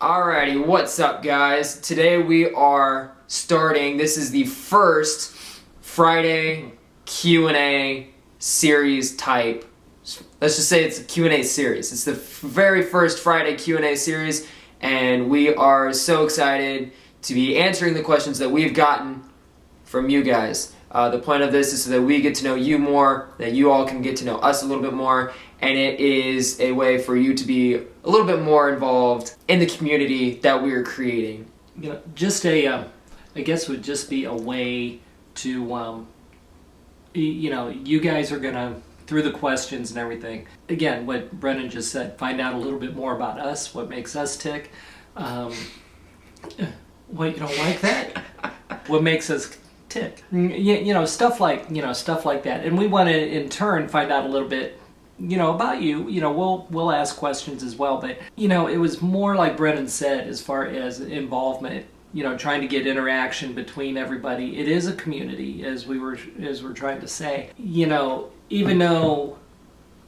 Alrighty, what's up guys? Today we are starting, this is the first Friday Q&A series type. Let's just say it's a Q&A series. It's the very first Friday Q&A series, and we are so excited to be answering the questions that we've gotten from you guys. The point of this is so that we get to know you more, that you all can get to know us a little bit more, and it is a way for you to be a little bit more involved in the community that we are creating. You know, just I guess would just be a way to, you know, you guys are gonna, through the questions and everything, again, what Brennan just said, find out a little bit more about us, what makes us tick. What, you don't like that? What makes us tick? You know, stuff like that. And we want to, in turn, find out a little bit, you know, about you. You know, we'll ask questions as well. But, you know, it was more like Brennan said, as far as involvement, you know, trying to get interaction between everybody. It is a community, as we're trying to say. You know, even though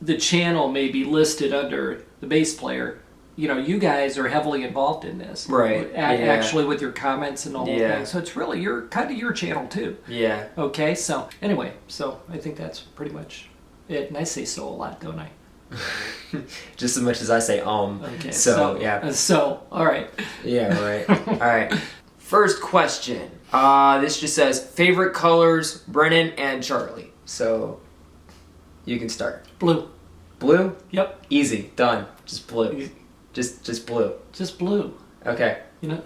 the channel may be listed under the bass player, you know, you guys are heavily involved in this, right? Actually, with your comments and all that. So it's really kind of your channel too. Yeah. Okay. So anyway, so I think that's pretty much it. And I say so a lot, don't I? Just as much as I say Okay. So yeah. So all right. Yeah. Right. All right. First question. This just says favorite colors, Brennan and Charlie. So you can start. Blue. Blue? Yep. Easy. Done. Just blue. Just blue. Just blue. Okay. You know,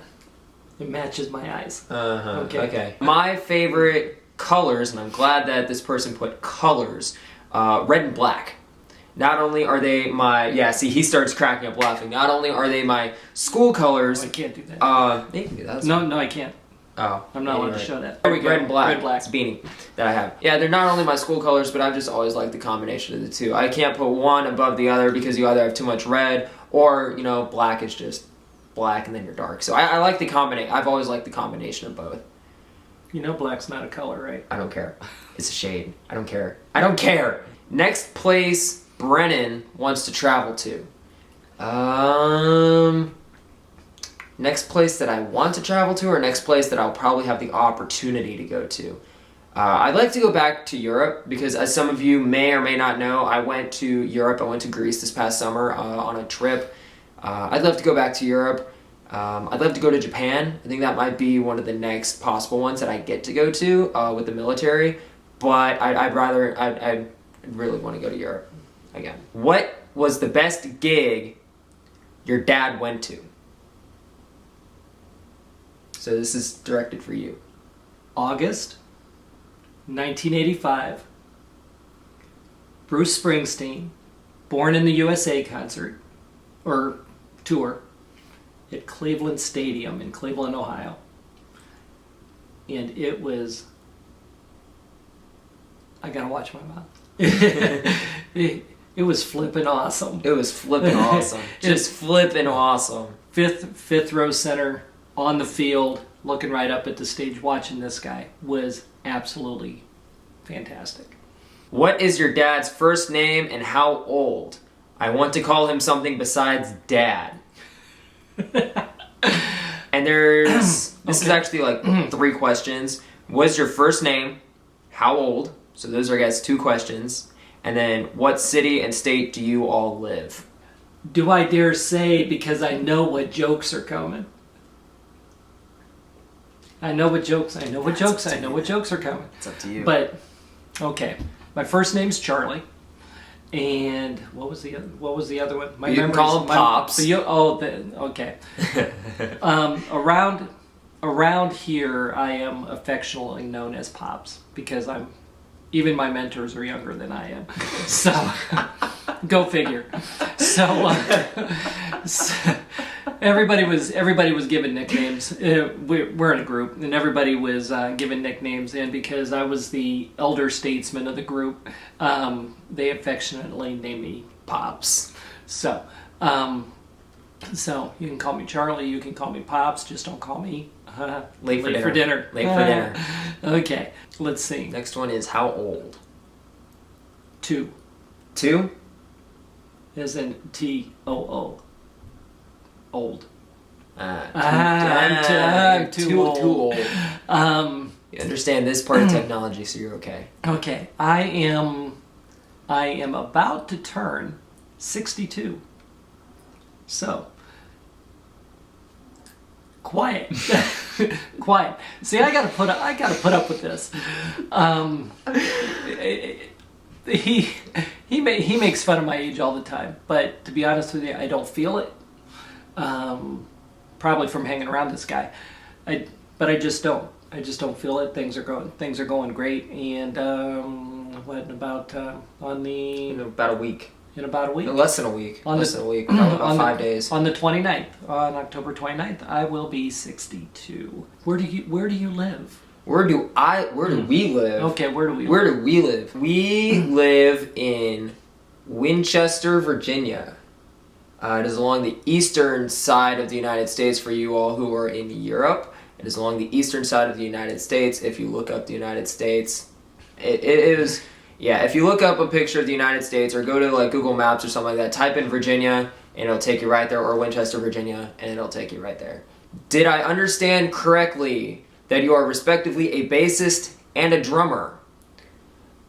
it matches my eyes. Okay. My favorite colors, and I'm glad that this person put colors, red and black. Not only are they my, see, he starts cracking up laughing. Not only are they my school colors. Oh, I can't do that. They can do that. No, I can't. Oh. I'm not allowed to show that. There we go. Red and black. Red, black. It's a beanie that I have. Yeah, they're not only my school colors, but I've just always liked the combination of the two. I can't put one above the other because you either have too much red or, you know, black is just black and then you're dark. So I like the combination. I've always liked the combination of both. You know black's not a color, right? I don't care. It's a shade. I don't care. I don't care. Next place Brennan wants to travel to. Next place that I want to travel to, or next place that I'll probably have the opportunity to go to. I'd like to go back to Europe because, as some of you may or may not know, I went to Europe. I went to Greece this past summer on a trip. I'd love to go back to Europe. I'd love to go to Japan. I think that might be one of the next possible ones that I get to go to with the military. But I'd really want to go to Europe again. What was the best gig your dad went to? So this is directed for you. August 1985. Bruce Springsteen, Born in the USA concert, or tour, at Cleveland Stadium in Cleveland, Ohio. And it was... I gotta watch my mouth. It was flipping awesome. It was flipping awesome. Just flipping awesome. Fifth row center, on the field, looking right up at the stage, watching this guy was absolutely fantastic. What is your dad's first name and how old? I want to call him something besides Dad. And there's, this is actually like 3 questions. What's your first name? How old? So those are, I guess, 2 questions. And then what city and state do you all live? Do I dare say, because I know what jokes are coming. I know what jokes are coming. It's up to you. But, okay. My first name's Charlie. And what was the other one? You can call him Pops. Okay. Around here, I am affectionately known as Pops because even my mentors are younger than I am. So, go figure. So everybody was given nicknames. We're in a group, and everybody was given nicknames. And because I was the elder statesman of the group, they affectionately named me Pops. So you can call me Charlie. You can call me Pops. Just don't call me late for dinner. Late for dinner. Okay, let's see. Next one is how old? 2. 2? As in T-O-O. Old. I'm too old. You understand this part of technology, so you're okay. Okay, I am about to turn 62. So, quiet. Quiet. See, I gotta put up with this. He makes fun of my age all the time, but to be honest with you, I don't feel it. Probably from hanging around this guy, but I just don't feel it. Things are going great, and about a week. In about a week? Less than a week. Probably about 5 days. On the 29th, on October 29th, I will be 62. Where do you live? Where do we live? Okay, where do we live? We live in Winchester, Virginia. It is along the eastern side of the United States for you all who are in Europe. It is along the eastern side of the United States. If you look up the United States, it is... Yeah, if you look up a picture of the United States or go to like Google Maps or something like that, type in Virginia and it'll take you right there, or Winchester, Virginia, and it'll take you right there. Did I understand correctly that you are respectively a bassist and a drummer?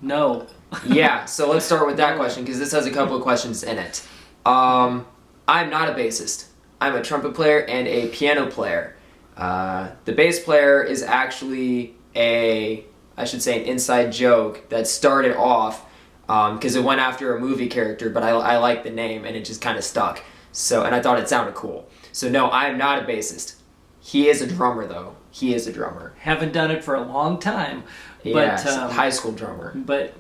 No. Yeah, so let's start with that question because this has a couple of questions in it. I'm not a bassist. I'm a trumpet player and a piano player. The bass player is actually an inside joke that started off because it went after a movie character, but I liked the name and it just kind of stuck. So, and I thought it sounded cool. So no, I am not a bassist. He is a drummer though. He is a drummer. Haven't done it for a long time. Yeah, but high school drummer. But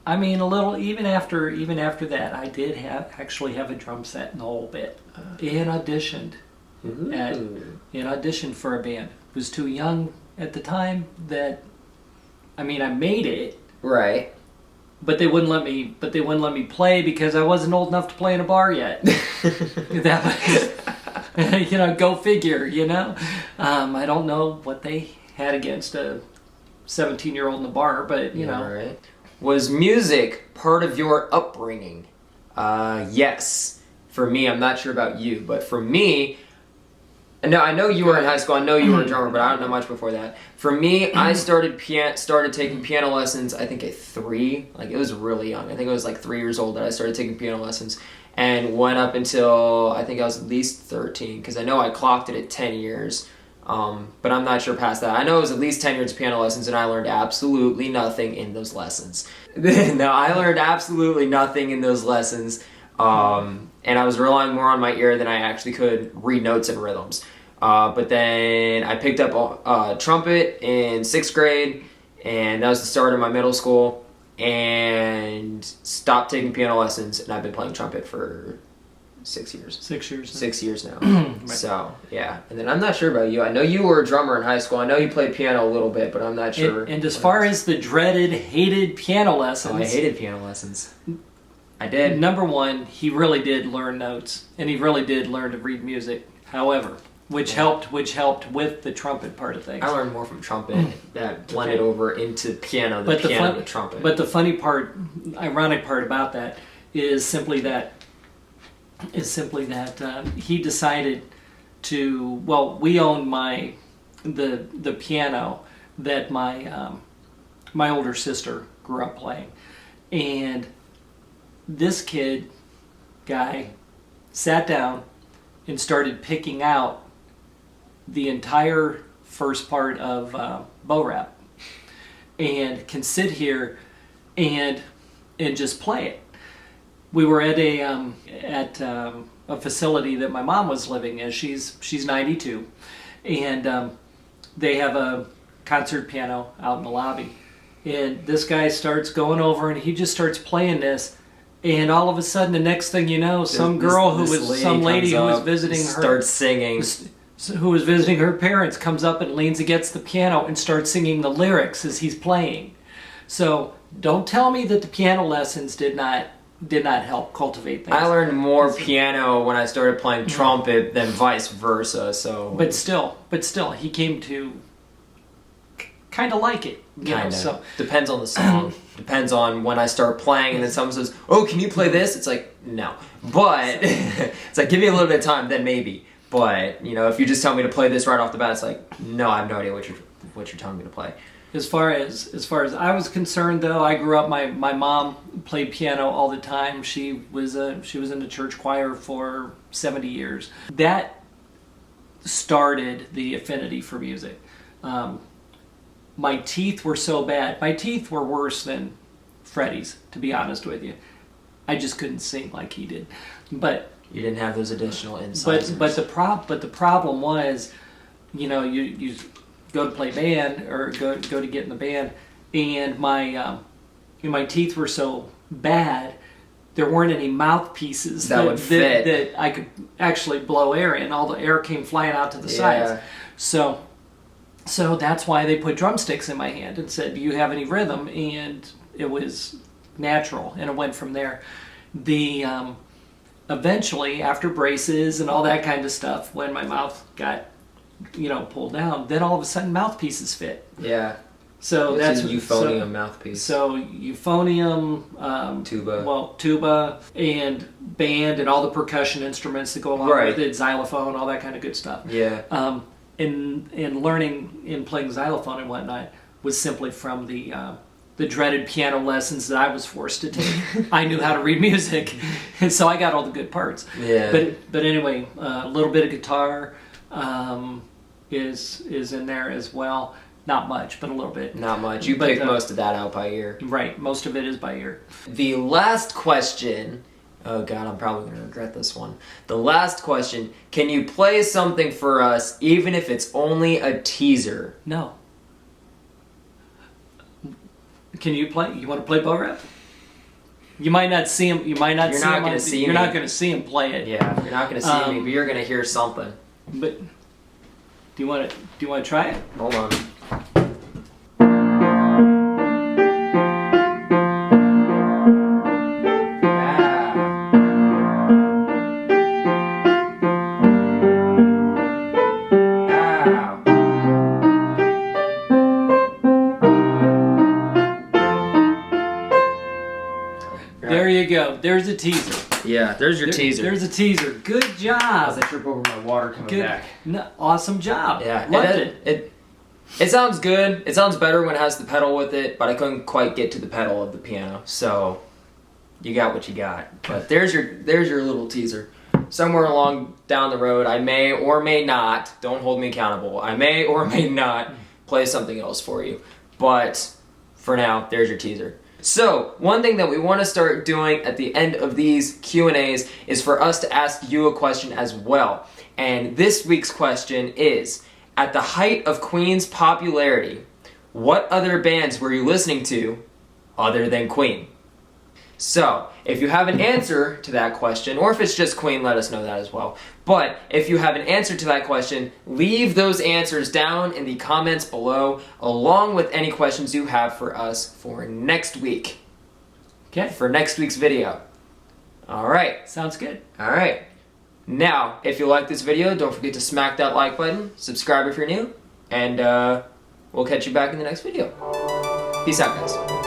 I mean, a little even after that, I did actually have a drum set in the whole bit. And auditioned. Auditioned for a band. Was too young at the time that. I mean, I made it. Right. But they wouldn't let me play because I wasn't old enough to play in a bar yet. That was, go figure, I don't know what they had against a 17-year-old in the bar, but, Right. Was music part of your upbringing? Yes. For me, I'm not sure about you, but for me... No, I know you were in high school. I know you were a drummer, but I don't know much before that. For me, I started taking piano lessons, I think at 3. Like, it was really young. I think I was like 3 years old that I started taking piano lessons. And went up until, I think I was at least 13, because I know I clocked it at 10 years. But I'm not sure past that. I know it was at least 10 years of piano lessons, and I learned absolutely nothing in those lessons. No, I learned absolutely nothing in those lessons. And I was relying more on my ear than I actually could read notes and rhythms. But then I picked up trumpet in 6th grade, and that was the start of my middle school, and stopped taking piano lessons, and I've been playing trumpet for 6 years. 6 years. 6 years now. Right. So, yeah. And then I'm not sure about you. I know you were a drummer in high school. I know you played piano a little bit, but I'm not sure. And as far as the dreaded, hated piano lessons... I hated piano lessons. I did. Number one, he really did learn notes, and he really did learn to read music. However, which helped with the trumpet part of things. I learned more from trumpet that blended over into piano than piano to trumpet. But the funny part, ironic part about that is simply that he decided to. Well, we owned the piano that my older sister grew up playing, and this guy sat down and started picking out the entire first part of Bo Rap, and can sit here and just play it. We were at a facility that my mom was living in. She's 92, and they have a concert piano out in the lobby. And this guy starts going over, and he just starts playing this. And all of a sudden, the next thing you know, some lady who was visiting her starts singing. Who was visiting her parents comes up and leans against the piano and starts singing the lyrics as he's playing. So don't tell me that the piano lessons did not help cultivate things. I learned more piano when I started playing trumpet than vice versa. So, but still, he came to kind of like it. Kind of. So depends on the song. Depends on when I start playing, and then someone says, "Oh, can you play this?" It's like, no. But it's like, give me a little bit of time, then maybe. But, you know, if you just tell me to play this right off the bat, it's like, no, I have no idea what you're telling me to play. As far as I was concerned, though, I grew up. My mom played piano all the time. She was in the church choir for 70 years. That started the affinity for music. My teeth were so bad. My teeth were worse than Freddie's, to be honest with you. I just couldn't sing like he did. But you didn't have those additional insights. But the problem was, you know, you go to play band or go to get in the band, and my teeth were so bad, there weren't any mouthpieces that would fit that I could actually blow air in. All the air came flying out to the sides. So that's why they put drumsticks in my hand and said, "Do you have any rhythm?" And it was natural, and it went from there. Eventually, after braces and all that kind of stuff, when my mouth got, you know, pulled down, then all of a sudden mouthpieces fit. Yeah. So that's a euphonium mouthpiece. So euphonium, tuba, and band, and all the percussion instruments that go along with it, xylophone, all that kind of good stuff. Yeah. And learning and playing xylophone and whatnot was simply from the dreaded piano lessons that I was forced to take. I knew how to read music, and so I got all the good parts. Yeah. But anyway, a little bit of guitar is in there as well. Not much, but a little bit. Not much. You picked most of that out by ear. Right. Most of it is by ear. The last question. Oh God, I'm probably going to regret this one. The last question. Can you play something for us, even if it's only a teaser? No. Can you play? You want to play bow rap? You might not see him. You might not. You're see not him going to see. You're not going to see him play it. Yeah, you're not going to see me, but you're going to hear something. But do you want to try it? Hold on. There you go. There's a teaser. Yeah, there's your teaser. There's a teaser. Good job. As I trip over my water coming back. No, awesome job. Yeah, Loved it sounds good. It sounds better when it has the pedal with it, but I couldn't quite get to the pedal of the piano. So you got what you got. But there's your little teaser. Somewhere along down the road, I may or may not, don't hold me accountable, I may or may not play something else for you. But for now, there's your teaser. So, one thing that we want to start doing at the end of these Q&As is for us to ask you a question as well. And this week's question is, at the height of Queen's popularity, what other bands were you listening to other than Queen? So, if you have an answer to that question, or if it's just Queen, let us know that as well. But if you have an answer to that question, leave those answers down in the comments below, along with any questions you have for us for next week. Okay. For next week's video. Alright. Sounds good. Alright. Now, if you like this video, don't forget to smack that like button, subscribe if you're new, and we'll catch you back in the next video. Peace out, guys.